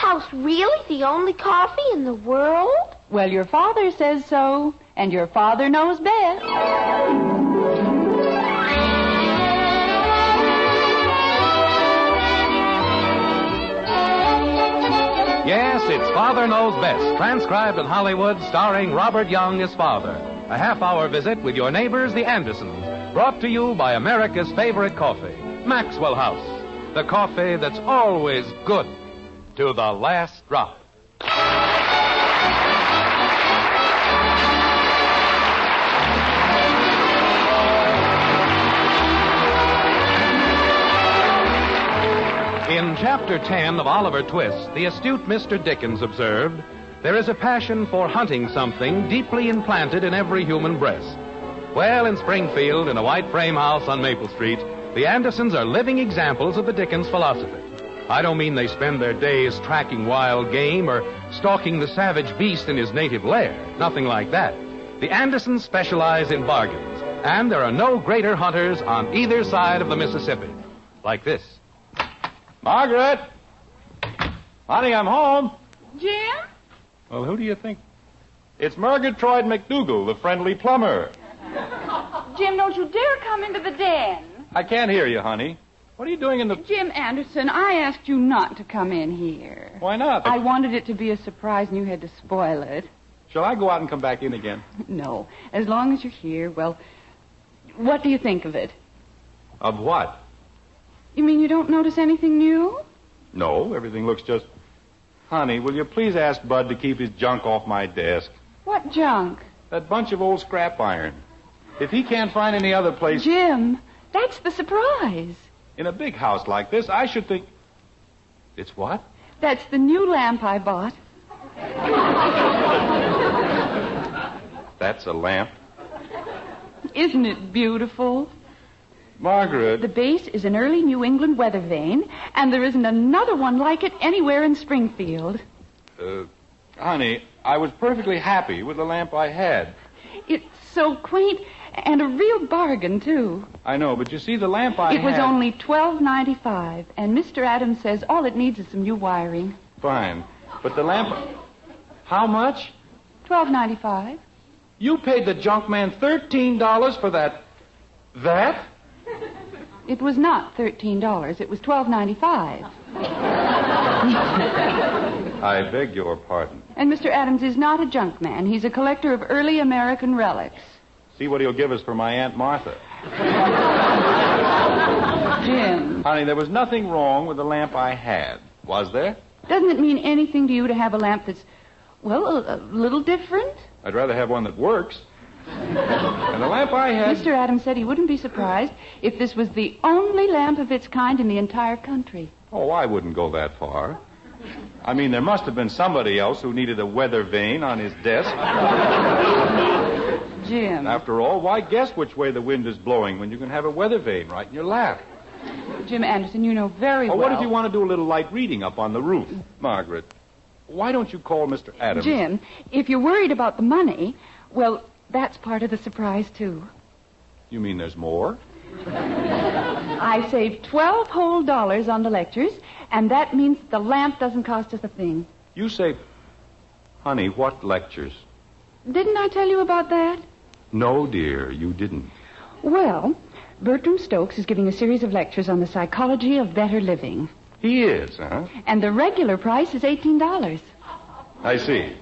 house really the only coffee in the world? Well, your father says so, and your father knows best. Yes, it's Father Knows Best, transcribed in Hollywood, starring Robert Young as father. A half-hour visit with your neighbors, the Andersons, brought to you by America's favorite coffee, Maxwell House. The coffee that's always good to the last drop. In Chapter 10 of Oliver Twist, the astute Mr. Dickens observed, there is a passion for hunting something deeply implanted in every human breast. Well, in Springfield, in a white frame house on Maple Street, the Andersons are living examples of the Dickens philosophy. I don't mean they spend their days tracking wild game or stalking the savage beast in his native lair. Nothing like that. The Andersons specialize in bargains, and there are no greater hunters on either side of the Mississippi. Like this. Margaret! Honey, I'm home. Jim? Well, who do you think? It's Murgatroyd McDougal, the friendly plumber. Jim, don't you dare come into the den. I can't hear you, honey. What are you doing in the... Jim Anderson, I asked you not to come in here. Why not? I wanted it to be a surprise and you had to spoil it. Shall I go out and come back in again? No. As long as you're here, well, what do you think of it? Of what? You mean you don't notice anything new? No, everything looks just... Honey, will you please ask Bud to keep his junk off my desk? What junk? That bunch of old scrap iron. If he can't find any other place... Jim, that's the surprise. In a big house like this, I should think... It's what? That's the new lamp I bought. That's a lamp. Isn't it beautiful? Margaret. The base is an early New England weather vane, and there isn't another one like it anywhere in Springfield. Honey, I was perfectly happy with the lamp I had. It's so quaint and a real bargain, too. I know, but you see, the lamp I had... It was only $12.95, and Mr. Adams says all it needs is some new wiring. Fine. But the lamp... How much? $12.95. You paid the junk man $13 for that... That? It was not $13. It was $12.95. I beg your pardon. And Mr. Adams is not a junk man. He's a collector of early American relics. See what he'll give us for my Aunt Martha. Jim. Honey, there was nothing wrong with the lamp I had. Was there? Doesn't it mean anything to you to have a lamp that's, well, a little different? I'd rather have one that works. And the lamp I had... Mr. Adams said he wouldn't be surprised if this was the only lamp of its kind in the entire country. Oh, I wouldn't go that far. I mean, there must have been somebody else who needed a weather vane on his desk. Jim. After all, why guess which way the wind is blowing when you can have a weather vane right in your lap? Jim Anderson, you know very well... What if you want to do a little light reading up on the roof? Margaret, why don't you call Mr. Adams? Jim, if you're worried about the money, well... That's part of the surprise, too. You mean there's more? I saved $12 whole on the lectures, and that means the lamp doesn't cost us a thing. You say... Honey, what lectures? Didn't I tell you about that? No, dear, you didn't. Well, Bertram Stokes is giving a series of lectures on the psychology of better living. He is, huh? And the regular price is $18. I see.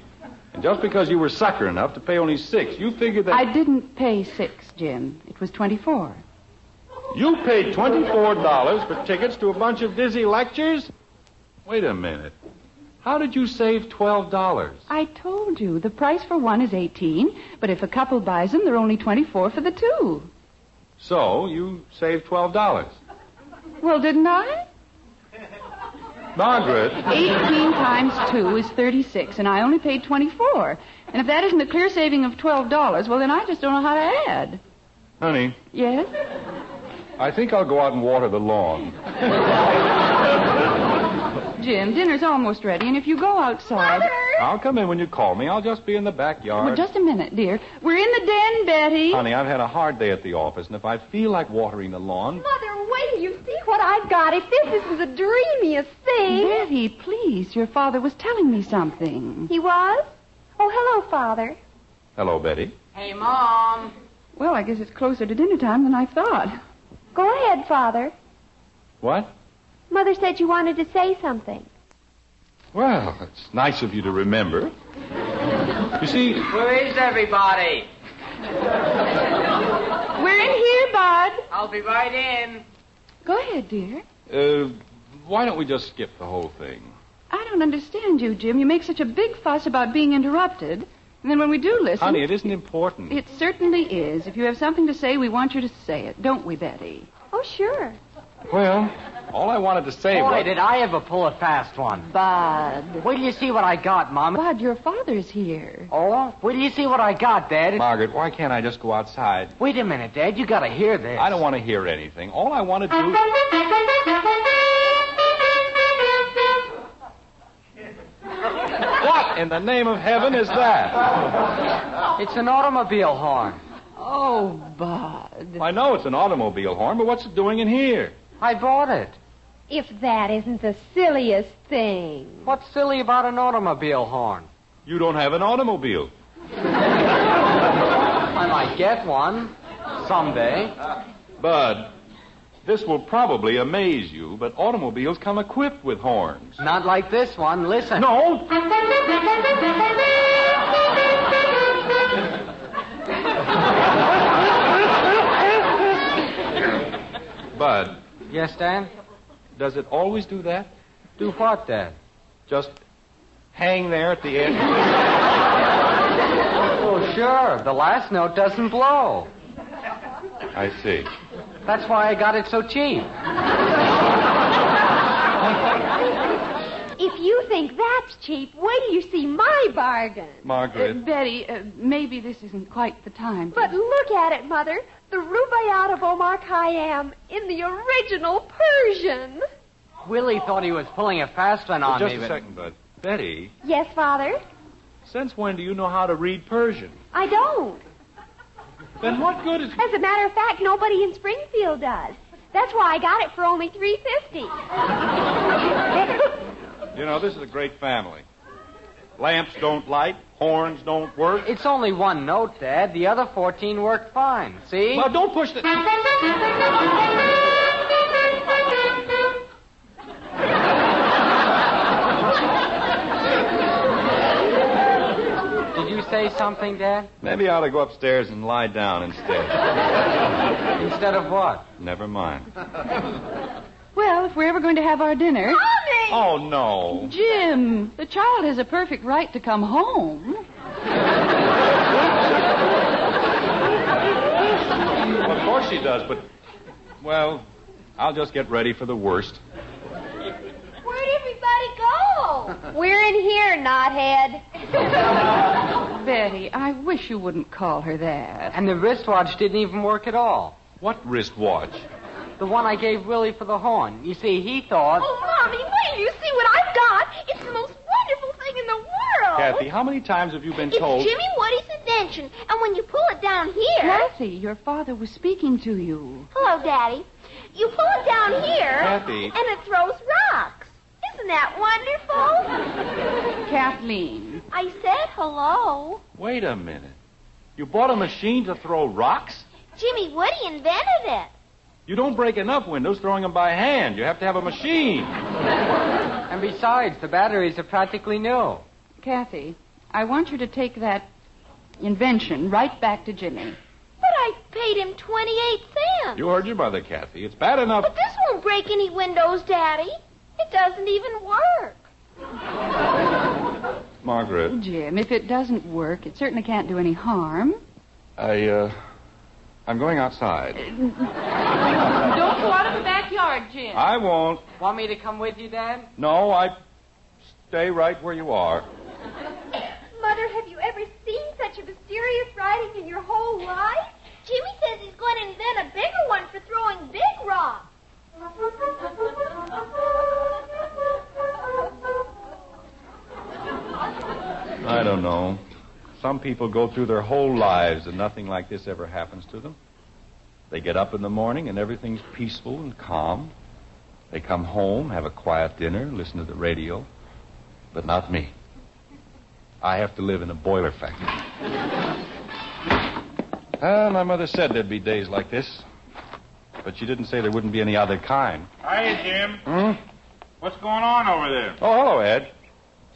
And just because you were sucker enough to pay only $6, you figured that... I didn't pay $6, Jim. It was $24. You paid $24 for tickets to a bunch of dizzy lectures? Wait a minute. How did you save $12? I told you. The price for one is $18, but if a couple buys them, they're only $24 for the two. So, you saved $12. Well, didn't I? Margaret. 18 times 2 is 36, and I only paid 24. And if that isn't a clear saving of $12, well, then I just don't know how to add. Honey. Yes? I think I'll go out and water the lawn. Jim, dinner's almost ready, and if you go outside... Mother! I'll come in when you call me. I'll just be in the backyard. Well, just a minute, dear. We're in the den, Betty. Honey, I've had a hard day at the office, and if I feel like watering the lawn... Mother, wait till you see what I've got. If this isn't the dreamiest thing. Betty, please. Your father was telling me something. He was? Oh, hello, Father. Hello, Betty. Hey, Mom. Well, I guess it's closer to dinner time than I thought. Go ahead, Father. What? Mother said you wanted to say something. Well, it's nice of you to remember. You see... Where is everybody? We're in here, Bud. I'll be right in. Go ahead, dear. Why don't we just skip the whole thing? I don't understand you, Jim. You make such a big fuss about being interrupted. And then when we do listen... Honey, it isn't important. It certainly is. If you have something to say, we want you to say it. Don't we, Betty? Oh, sure. Well, all I wanted to say Boy, was... did I ever pull a fast one. Bud. Wait till you see what I got, Mom. Bud, your father's here. Oh? Wait till you see what I got, Dad. Margaret, why can't I just go outside? Wait a minute, Dad. You gotta hear this. I don't want to hear anything. All I want to do... What in the name of heaven is that? It's an automobile horn. Oh, Bud. I know it's an automobile horn, but what's it doing in here? I bought it. If that isn't the silliest thing. What's silly about an automobile horn? You don't have an automobile. I might get one someday. Bud, this will probably amaze you, but automobiles come equipped with horns. Not like this one. Listen. No! Bud, Yes, Dad? does it always do that? Do what, Dad? Just hang there at the end? Oh, sure. The last note doesn't blow. I see. That's why I got it so cheap. If you think that's cheap, wait till you see my bargain. Margaret. Betty, maybe this isn't quite the time. But look at it, Mother. The Rubaiyat of Omar Khayyam in the original Persian. Willie thought he was pulling a fast one on Just me. a second, Bud. Betty, Yes, Father? since when do you know how to read Persian? I don't. Then what good is... As a matter of fact, nobody in Springfield does. That's why I got it for only $3.50. You know, this is a great family. Lamps don't light, horns don't work. It's only one note, Dad. The other 14 worked fine. See? Well, don't push the... Did you say something, Dad? Maybe I ought to go upstairs and lie down instead. Instead of what? Never mind. Well, if we're ever going to have our dinner... Mommy! Oh, no. Jim, the child has a perfect right to come home. Well, of course she does, but... Well, I'll just get ready for the worst. Where'd everybody go? We're in here, knothead. Betty, I wish you wouldn't call her that. And the wristwatch didn't even work at all. What wristwatch? The one I gave Willie for the horn. You see, he thought... Oh, Mommy, wait till you see what I've got. It's the most wonderful thing in the world. Kathy, how many times have you been It's told... Jimmy Woody's invention. And when you pull it down here... Kathy, your father was speaking to you. Hello, Daddy. You pull it down here... Kathy. And it throws rocks. Isn't that wonderful? Kathleen. I said hello. Wait a minute. You bought a machine to throw rocks? Jimmy Woody invented it. You don't break enough windows throwing them by hand. You have to have a machine. And besides, the batteries are practically new. Kathy, I want you to take that invention right back to Jimmy. But I paid him 28 cents. You heard your mother, Kathy. It's bad enough... But this won't break any windows, Daddy. It doesn't even work. Margaret, Jim, if it doesn't work, it certainly can't do any harm. I'm going outside. Don't go out of the backyard, Jim. I won't. Want me to come with you, Dad? No, I stay right where you are. Mother, have you ever seen such a mysterious writing in your whole life? Jimmy says he's going to invent a bigger one for throwing big rocks. know. Some people go through their whole lives and nothing like this ever happens to them. They get up in the morning and everything's peaceful and calm. They come home, have a quiet dinner, listen to the radio. But not me. I have to live in a boiler factory. My mother said there'd be days like this. But she didn't say there wouldn't be any other kind. Hiya, Jim. What's going on over there? Oh, hello, Ed.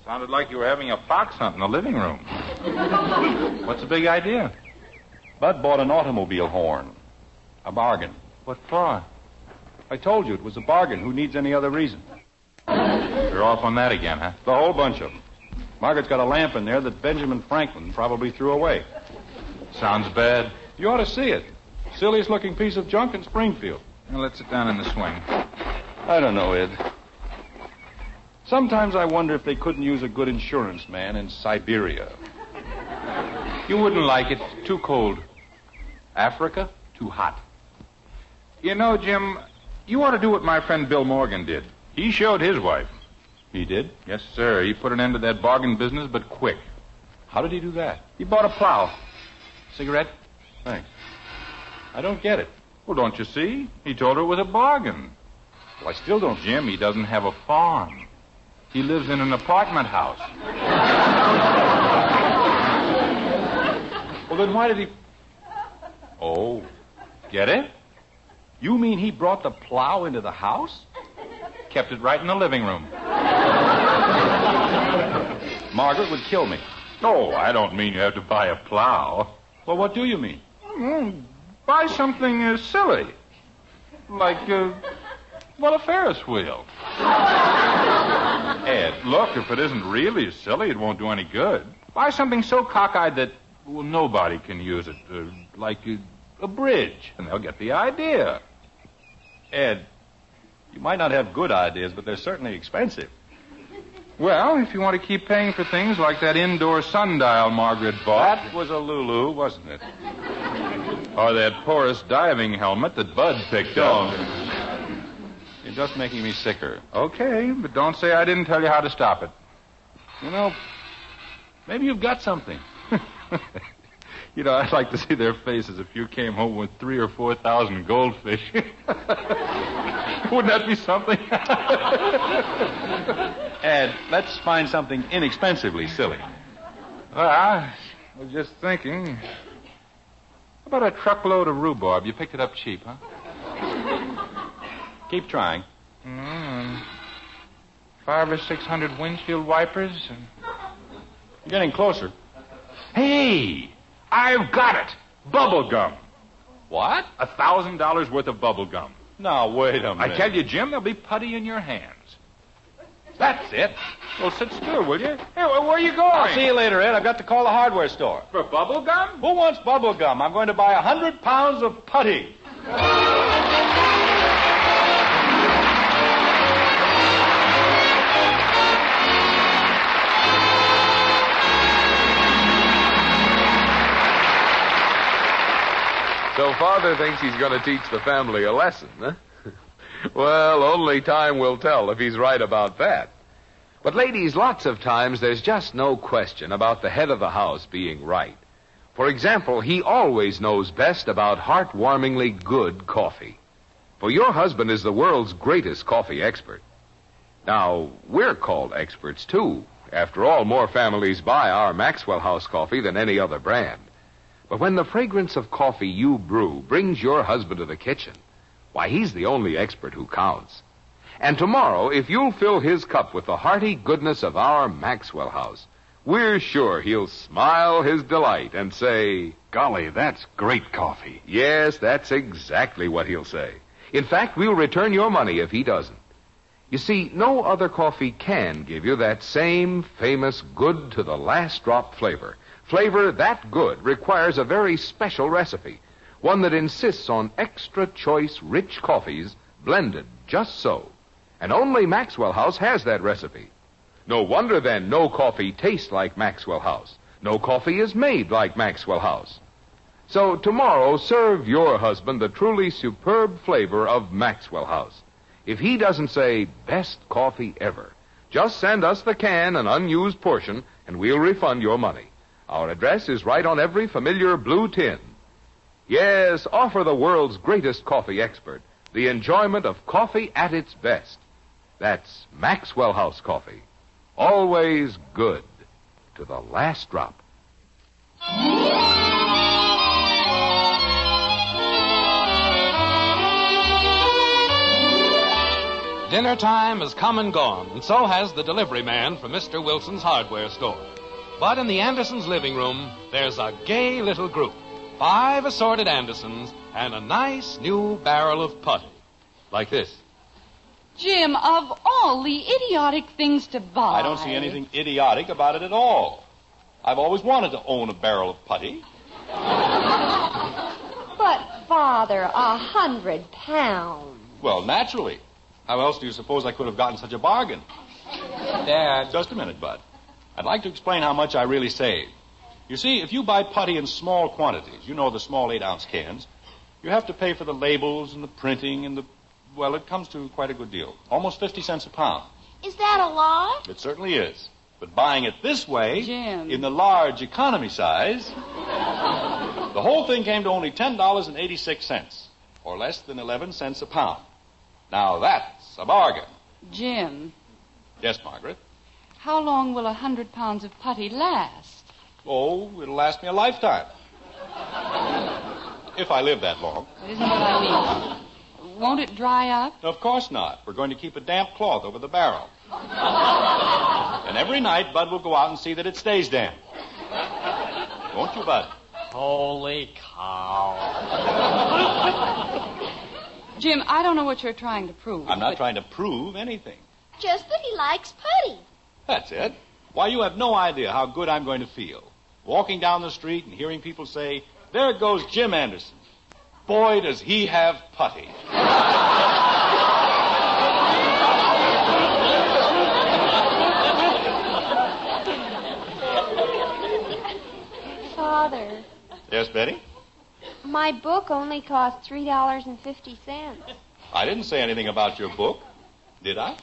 Sounded like you were having a fox hunt in the living room. What's the big idea? Bud bought an automobile horn. A bargain. What for? I told you it was a bargain. Who needs any other reason? You're off on that again, huh? The whole bunch of them. Margaret's got a lamp in there that Benjamin Franklin probably threw away. Sounds bad. You ought to see it. Silliest looking piece of junk in Springfield. Now, let's sit down in the swing. I don't know, Ed. Sometimes I wonder if they couldn't use a good insurance man in Siberia. You wouldn't like it. Too cold. Africa? Too hot. You know, Jim, you ought to do what my friend Bill Morgan did. He showed his wife. He did? Yes, sir. He put an end to that bargain business, but quick. How did he do that? He bought a plow. Cigarette? Thanks. I don't get it. Well, don't you see? He told her it was a bargain. Well, I still don't. Jim, he doesn't have a farm. He lives in an apartment house. Well, then why did he... Oh, get it? You mean he brought the plow into the house? Kept it right in the living room. Margaret would kill me. No, I don't mean you have to buy a plow. Well, what do you mean? Buy something silly. Like, a Ferris wheel. Ed, look, if it isn't really silly, it won't do any good. Buy something so cockeyed that, well, nobody can use it. Like a bridge, and they'll get the idea. Ed, you might not have good ideas, but they're certainly expensive. Well, if you want to keep paying for things like that indoor sundial Margaret bought... That was a Lulu, wasn't it? Or that porous diving helmet that Bud picked up. You're just making me sicker. Okay, but don't say I didn't tell you how to stop it. You know, maybe you've got something. You know, I'd like to see their faces if you came home with 3,000 or 4,000 goldfish. Wouldn't that be something? Ed, let's find something inexpensively silly. Well, I was just thinking. How about a truckload of rhubarb? You picked it up cheap, huh? Keep trying. 500 or 600 windshield wipers. And... You're getting closer. Hey, I've got it. Bubble gum. What? $1,000 worth of bubble gum. Now, wait a minute. I tell you, Jim, there'll be putty in your hands. That's it. Well, sit still, will you? Hey, where are you going? I'll see you later, Ed. I've got to call the hardware store. For bubble gum? Who wants bubble gum? I'm going to buy 100 pounds of putty. So Father thinks he's going to teach the family a lesson, huh? Well, only time will tell if he's right about that. But, ladies, lots of times there's just no question about the head of the house being right. For example, he always knows best about heartwarmingly good coffee. For your husband is the world's greatest coffee expert. Now, we're called experts, too. After all, more families buy our Maxwell House coffee than any other brand. But when the fragrance of coffee you brew brings your husband to the kitchen, why, he's the only expert who counts. And tomorrow, if you'll fill his cup with the hearty goodness of our Maxwell House, we're sure he'll smile his delight and say, Golly, that's great coffee. Yes, that's exactly what he'll say. In fact, we'll return your money if he doesn't. You see, no other coffee can give you that same famous good to the last drop flavor. Flavor that good requires a very special recipe, one that insists on extra choice rich coffees blended just so. And only Maxwell House has that recipe. No wonder, then, no coffee tastes like Maxwell House. No coffee is made like Maxwell House. So tomorrow, serve your husband the truly superb flavor of Maxwell House. If he doesn't say, best coffee ever, just send us the can, an unused portion, and we'll refund your money. Our address is right on every familiar blue tin. Yes, offer the world's greatest coffee expert the enjoyment of coffee at its best. That's Maxwell House Coffee. Always good to the last drop. Dinner time has come and gone, and so has the delivery man from Mr. Wilson's hardware store. But in the Andersons' living room, there's a gay little group. 5 assorted Andersons and a nice new barrel of putty. Like this. Jim, of all the idiotic things to buy... I don't see anything idiotic about it at all. I've always wanted to own a barrel of putty. But, Father, 100 pounds. Well, naturally. How else do you suppose I could have gotten such a bargain? Dad. Just a minute, Bud. I'd like to explain how much I really saved. You see, if you buy putty in small quantities, you know, the small 8-ounce cans, you have to pay for the labels and the printing and well, it comes to quite a good deal. Almost 50 cents a pound. Is that a lot? It certainly is. But buying it this way, Jim. in the large economy size, the whole thing came to only $10.86, or less than 11 cents a pound. Now that's a bargain. Jim, Yes, Margaret? how long will 100 pounds of putty last? Oh, it'll last me a lifetime. If I live that long. That isn't what I mean. Won't it dry up? Of course not. We're going to keep a damp cloth over the barrel. And every night, Bud will go out and see that it stays damp. Won't you, Bud? Holy cow. Jim, I don't know what you're trying to prove. I'm not but trying to prove anything. Just that he likes putty. That's it. Why, you have no idea how good I'm going to feel. Walking down the street and hearing people say, "There goes Jim Anderson. Boy, does he have putty." Father, Yes, Betty? my book only cost $3.50. I didn't say anything about your book, did I?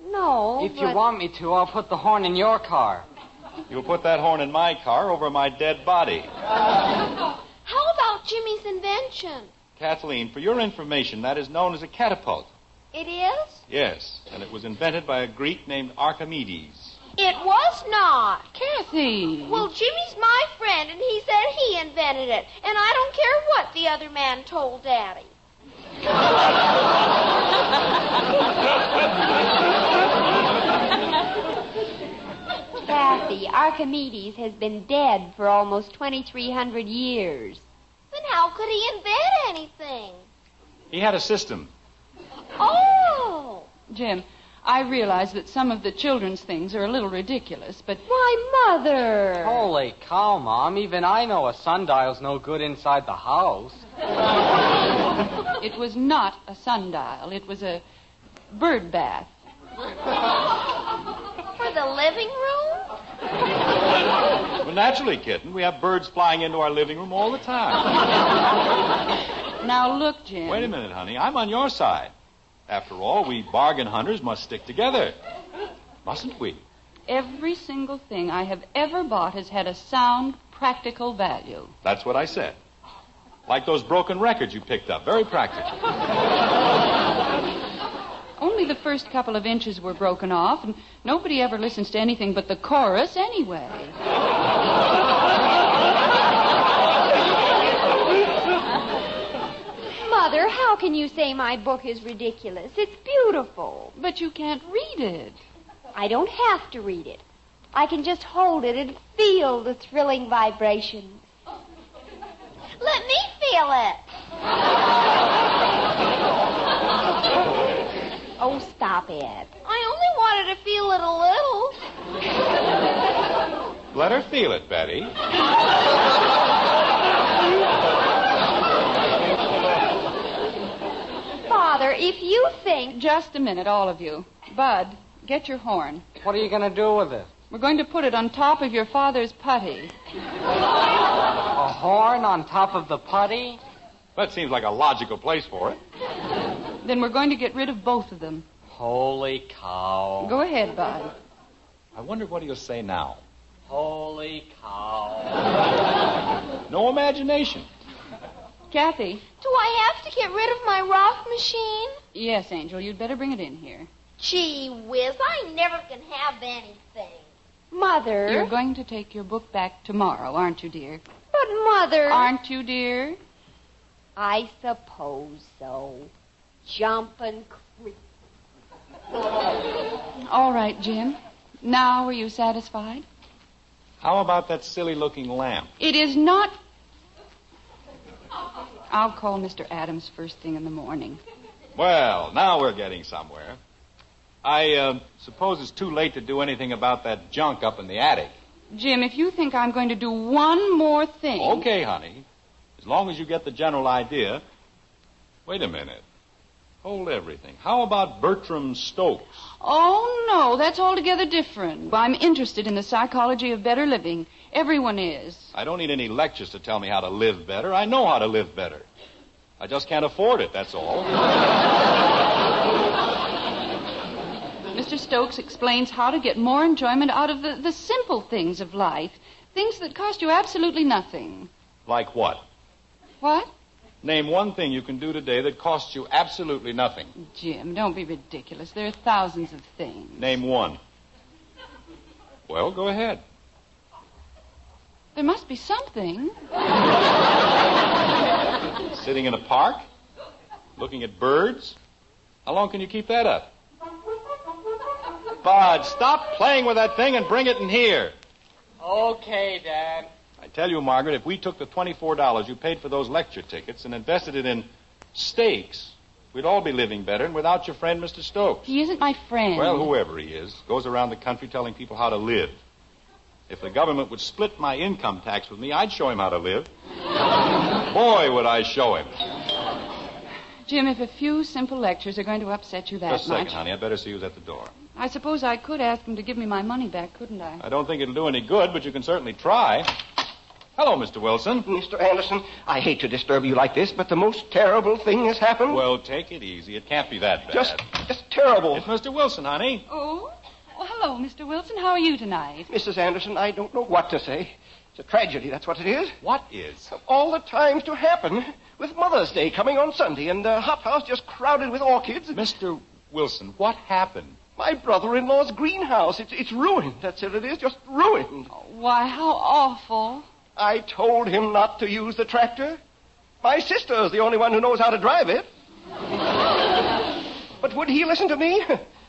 No, If you want me to, I'll put the horn in your car. You'll put that horn in my car over my dead body. How about Jimmy's invention? Kathleen, for your information, that is known as a catapult. It is? Yes, and it was invented by a Greek named Archimedes. It was not. Kathy. Well, Jimmy's my friend, and he said he invented it. And I don't care what the other man told Daddy. Kathy, Archimedes has been dead for almost 2,300 years. Then how could he invent anything? He had a system. Oh! Jim, I realize that some of the children's things are a little ridiculous, but... Why, Mother! Holy cow, Mom. Even I know a sundial's no good inside the house. It was not a sundial. It was a bird bath. For the living room? Well, naturally, kitten. We have birds flying into our living room all the time. Now, look, Jim. Wait a minute, honey. I'm on your side. After all, we bargain hunters must stick together. Mustn't we? Every single thing I have ever bought has had a sound, practical value. That's what I said. Like those broken records you picked up. Very practical. Only the first couple of inches were broken off, and nobody ever listens to anything but the chorus anyway. Mother, how can you say my book is ridiculous? It's beautiful. But you can't read it. I don't have to read it. I can just hold it and feel the thrilling vibrations. Let me feel it. Oh, stop it. I only wanted to feel it a little. Let her feel it, Betty. Father, if you think... Just a minute, all of you. Bud, get your horn. What are you going to do with it? We're going to put it on top of your father's putty. A horn on top of the putty? That seems like a logical place for it. Then we're going to get rid of both of them. Holy cow. Go ahead, Bud. I wonder what he'll say now. Holy cow. No imagination. Kathy. Do I have to get rid of my rock machine? Yes, Angel, you'd better bring it in here. Gee whiz, I never can have anything. Mother? You're going to take your book back tomorrow, aren't you, dear? But, Mother... Aren't you, dear? I suppose so. Jumping creep. All right, Jim. Now, are you satisfied? How about that silly-looking lamp? It is not... I'll call Mr. Adams first thing in the morning. Well, now we're getting somewhere. I suppose it's too late to do anything about that junk up in the attic. Jim, if you think I'm going to do one more thing... Okay, honey. As long as you get the general idea. Wait a minute. Hold everything. How about Bertram Stokes? Oh, no, that's altogether different. I'm interested in the psychology of better living. Everyone is. I don't need any lectures to tell me how to live better. I know how to live better. I just can't afford it, that's all. Mr. Stokes explains how to get more enjoyment out of the simple things of life. Things that cost you absolutely nothing. Like what? What? Name one thing you can do today that costs you absolutely nothing. Jim, don't be ridiculous. There are thousands of things. Name one. Well, go ahead. There must be something. Sitting in a park? Looking at birds? How long can you keep that up? Bud, stop playing with that thing and bring it in here. Okay, Dad. I tell you, Margaret, if we took the $24 you paid for those lecture tickets and invested it in steaks, we'd all be living better, and without your friend, Mr. Stokes. He isn't my friend. Well, whoever he is, goes around the country telling people how to live. If the government would split my income tax with me, I'd show him how to live. Boy, would I show him. Jim, if a few simple lectures are going to upset you that much... Just a second, honey. I'd better see who's at the door. I suppose I could ask him to give me my money back, couldn't I? I don't think it'll do any good, but you can certainly try. Hello, Mr. Wilson. Mr. Anderson, I hate to disturb you like this, but the most terrible thing has happened. Well, take it easy. It can't be that bad. Just terrible. It's Mr. Wilson, honey. Oh? Well, hello, Mr. Wilson. How are you tonight? Mrs. Anderson, I don't know what to say. It's a tragedy, that's what it is. What is? Of all the times to happen, with Mother's Day coming on Sunday and the hothouse just crowded with orchids. Mr. Wilson, what happened? My brother-in-law's greenhouse. It's ruined. That's it is, just ruined. Oh, why, how awful. I told him not to use the tractor. My sister's the only one who knows how to drive it. But would he listen to me?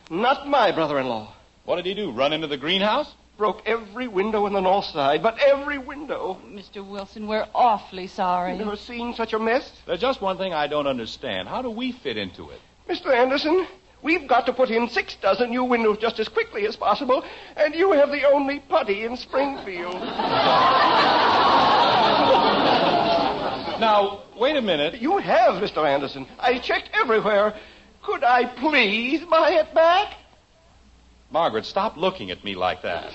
Not my brother-in-law. What did he do, run into the greenhouse? Broke every window in the north side, but every window. Mr. Wilson, we're awfully sorry. You've never seen such a mess? There's just one thing I don't understand. How do we fit into it? Mr. Anderson, we've got to put in 6 dozen new windows just as quickly as possible, and you have the only putty in Springfield. Now, wait a minute. You have, Mr. Anderson. I checked everywhere. Could I please buy it back? Margaret, stop looking at me like that.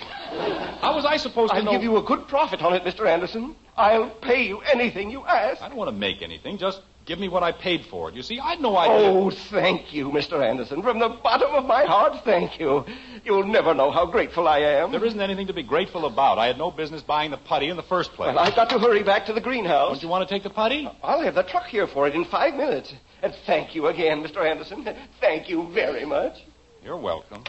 How was I supposed to know... I'll give you a good profit on it, Mr. Anderson. I'll pay you anything you ask. I don't want to make anything. Just give me what I paid for it. You see, I had no idea... Oh, thank you, Mr. Anderson. From the bottom of my heart, thank you. You'll never know how grateful I am. There isn't anything to be grateful about. I had no business buying the putty in the first place. Well, I've got to hurry back to the greenhouse. Don't you want to take the putty? I'll have the truck here for it in 5 minutes. And thank you again, Mr. Anderson. Thank you very much. You're welcome.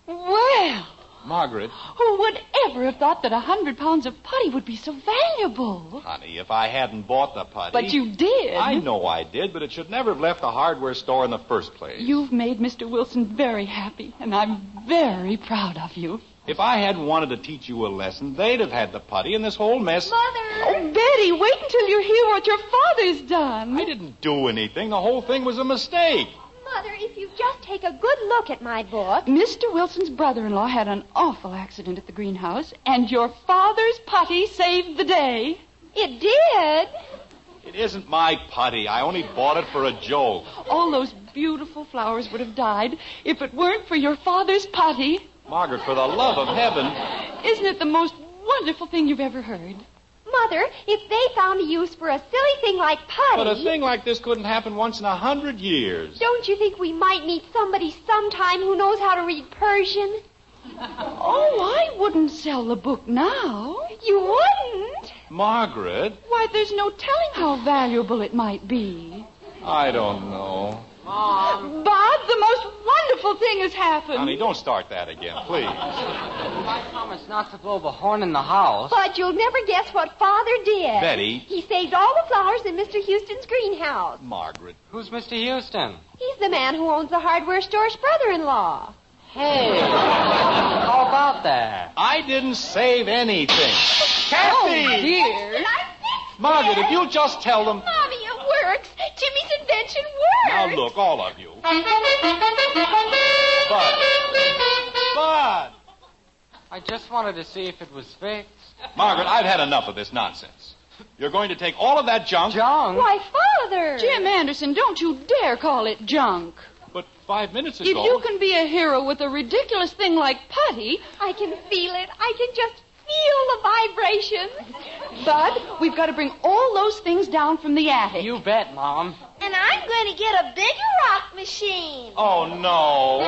Well... Margaret. Who would ever have thought that 100 pounds of putty would be so valuable? Honey, if I hadn't bought the putty... But you did. I know I did, but it should never have left the hardware store in the first place. You've made Mr. Wilson very happy, and I'm very proud of you. If I hadn't wanted to teach you a lesson, they'd have had the putty and this whole mess... Mother! Oh, Betty, wait until you hear what your father's done. I didn't do anything. The whole thing was a mistake. Mother, if you just take a good look at my book... Mr. Wilson's brother-in-law had an awful accident at the greenhouse, and your father's putty saved the day. It did? It isn't my putty. I only bought it for a joke. All those beautiful flowers would have died if it weren't for your father's putty. Margaret, for the love of heaven... Isn't it the most wonderful thing you've ever heard? Mother, if they found a use for a silly thing like putty... But a thing like this couldn't happen once in 100 years. Don't you think we might meet somebody sometime who knows how to read Persian? Oh, I wouldn't sell the book now. You wouldn't? Margaret, Why, there's no telling how valuable it might be. I don't know. Mom. Bob, the most wonderful thing has happened. Honey, don't start that again, please. I promised not to blow the horn in the house. But you'll never guess what Father did. Betty. He saved all the flowers in Mr. Houston's greenhouse. Margaret. Who's Mr. Houston? He's the man who owns the hardware store's brother-in-law. Hey. How about that? I didn't save anything. Oh, Kathy! dear. Margaret, if you'll just tell them. Mommy, it works. Jimmy's invention works. Now, look, all of you. Bud! I just wanted to see if it was fixed. Margaret, I've had enough of this nonsense. You're going to take all of that junk. Junk? Why, Father. Jim Anderson, don't you dare call it junk. But 5 minutes ago. If you can be a hero with a ridiculous thing like putty, I can feel it. I can just feel the vibrations. Bud, we've got to bring all those things down from the attic. You bet, Mom. And I'm going to get a bigger rock machine. Oh, no.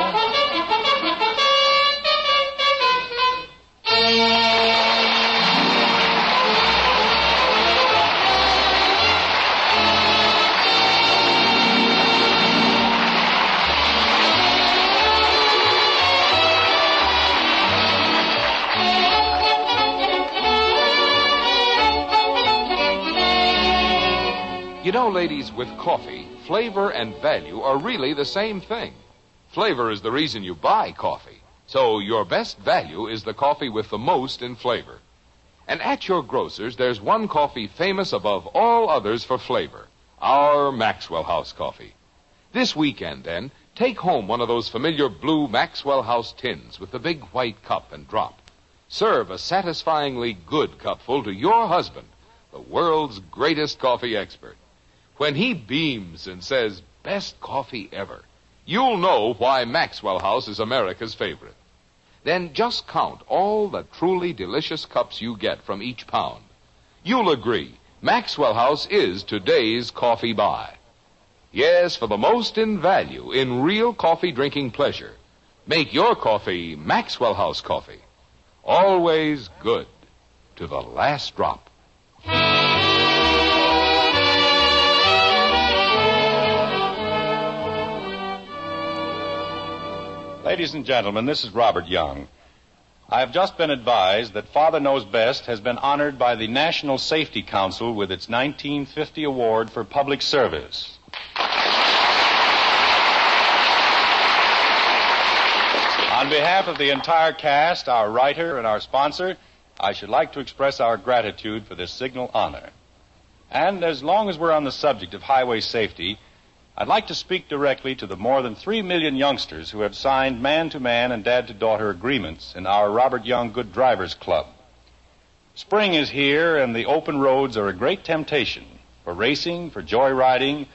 You know, ladies, with coffee, flavor and value are really the same thing. Flavor is the reason you buy coffee. So your best value is the coffee with the most in flavor. And at your grocer's, there's one coffee famous above all others for flavor. Our Maxwell House coffee. This weekend, then, take home one of those familiar blue Maxwell House tins with the big white cup and drop. Serve a satisfyingly good cupful to your husband, the world's greatest coffee expert. When he beams and says, best coffee ever, you'll know why Maxwell House is America's favorite. Then just count all the truly delicious cups you get from each pound. You'll agree, Maxwell House is today's coffee buy. Yes, for the most in value, in real coffee drinking pleasure. Make your coffee Maxwell House coffee. Always good to the last drop. Ladies and gentlemen, this is Robert Young. I have just been advised that Father Knows Best has been honored by the National Safety Council with its 1950 Award for Public Service. On behalf of the entire cast, our writer, and our sponsor, I should like to express our gratitude for this signal honor. And as long as we're on the subject of highway safety, I'd like to speak directly to the more than 3 million youngsters who have signed man-to-man and dad-to-daughter agreements in our Robert Young Good Drivers Club. Spring is here, and the open roads are a great temptation for racing, for joyriding,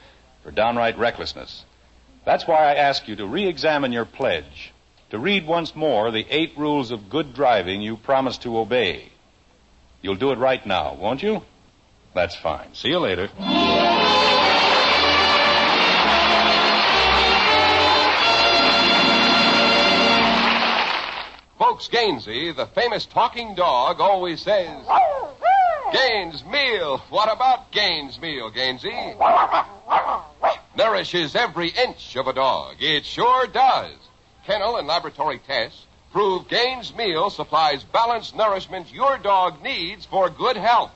for downright recklessness. That's why I ask you to re-examine your pledge, to read once more the 8 rules of good driving you promised to obey. You'll do it right now, won't you? That's fine. See you later. Folks, Gainsey, the famous talking dog, always says, Gaines Meal. What about Gaines Meal, Gainsey? Nourishes every inch of a dog. It sure does. Kennel and laboratory tests prove Gaines Meal supplies balanced nourishment your dog needs for good health.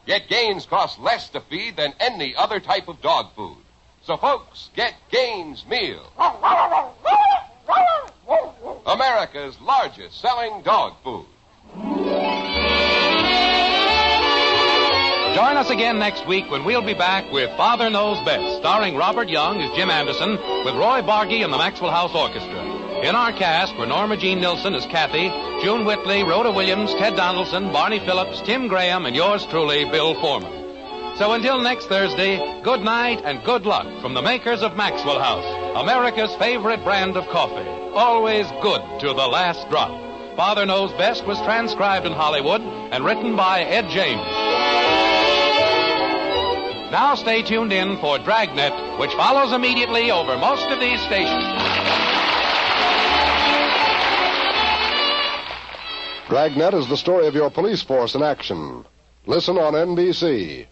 Yet Gaines costs less to feed than any other type of dog food. So, folks, get Gaines Meal. America's largest selling dog food. Join us again next week when we'll be back with Father Knows Best, starring Robert Young as Jim Anderson with Roy Bargy and the Maxwell House Orchestra. In our cast were Norma Jean Nilsson as Kathy, June Whitley, Rhoda Williams, Ted Donaldson, Barney Phillips, Tim Graham, and yours truly, Bill Foreman. So until next Thursday, good night and good luck from the makers of Maxwell House, America's favorite brand of coffee. Always good to the last drop. Father Knows Best was transcribed in Hollywood and written by Ed James. Now stay tuned in for Dragnet, which follows immediately over most of these stations. Dragnet is the story of your police force in action. Listen on NBC.